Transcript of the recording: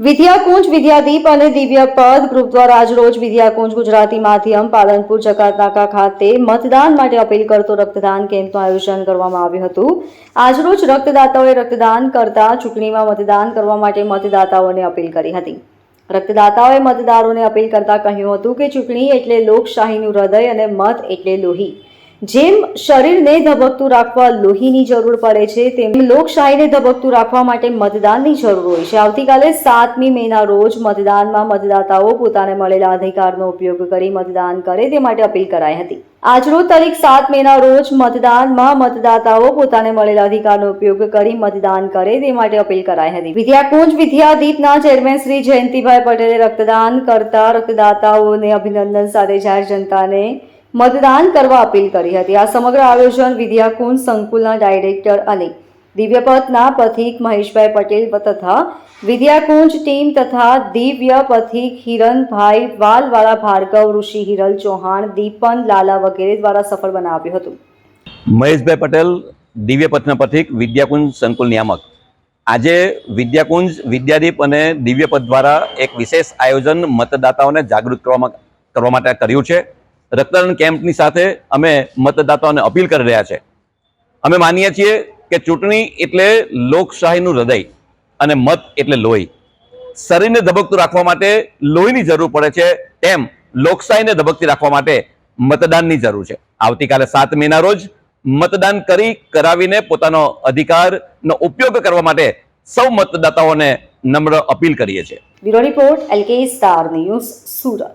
વિદ્યાકુંજ વિદ્યાદીપ અને દિવ્યપદ ગ્રુપ દ્વારા આજરોજ વિદ્યાકુંજ ગુજરાતી માધ્યમ પાલનપુર જકાતનાકા ખાતે મતદાન માટે અપીલ કરતો રક્તદાન કેમ્પનું આયોજન કરવામાં આવ્યું હતું। આજરોજ રક્તદાતાઓએ રક્તદાન કરતા ચૂંટણીમાં મતદાન કરવા માટે મતદાતાઓને અપીલ કરી હતી। રક્તદાતાઓએ મતદારોને અપીલ કરતા કહ્યું હતું કે ચૂંટણી એટલે લોકશાહીનું હૃદય અને મત એટલે લોહી। જેમ શરીરને ધબકતું રાખવા લોહીની જરૂર પડે છે તેમ લોકશાહીને ધબકતું રાખવા માટે મતદાનની જરૂર હોય છે। આવતીકાલે 7મી મેના રોજ મતદાનમાં મતદાતાઓ પોતાને મળેલા અધિકારનો ઉપયોગ કરી મતદાન કરે તે માટે અપીલ કરાઈ હતી। આજરોજ તારીખ 7 મેના રોજ મતદાનમાં મતદાતાઓ પોતાને મળેલા અધિકારનો ઉપયોગ કરી મતદાન કરે તે માટે અપીલ કરાઈ હતી। વિદ્યાકુંજ વિદ્યાદીપના ચેરમેન શ્રી જયંતિભાઈ પટેલે રક્તદાન કરતા રક્તદાતાઓને અભિનંદન સાથે જાહેર જનતાને મતદાન કરવા અપીલ કરી હતી। આ સમગ્ર આયોજન વિદ્યાકુંજ સંકુલના ડાયરેક્ટર અને દિવ્યપથના પથિક મહેશભાઈ પટેલ તથા વિદ્યાકુંજ ટીમ તથા દિવ્ય પથિક હિરણભાઈ વાલવાળા ભાર્ગવ ઋષિ હિરલ ચૌહાણ દીપન લાલા વગેરે દ્વારા સફળ બનાવ્યું હતું। મહેશભાઈ પટેલ દિવ્યપથના પથિક વિદ્યાકુંજ સંકુલ નિયામક। આજે વિદ્યાકુંજ વિદ્યાદીપ અને દિવ્યપથ દ્વારા એક વિશેષ આયોજન મતદાતાઓને જાગૃત કરવા માટે કર્યું છે। રક્તદાન કેમ્પની સાથે અમે મતદાતાઓને અપીલ કરી રહ્યા છે। અમે માનીએ છીએ કે ચૂંટણી એટલે લોકશાહીનું હૃદય અને મત એટલે લોહી। શરીરને ધબકતું રાખવા માટે લોહીની જરૂર પડે છે તેમ લોકશાહીને ધબકતી રાખવા માટે મતદાનની જરૂર છે। આવતીકાલે 7 મેના રોજ મતદાન કરાવીને પોતાનો અધિકારનો ઉપયોગ કરવા માટે સૌ મતદાતાઓને નમ્ર અપીલ કરીએ છીએ। Bureau report LK star news Surat.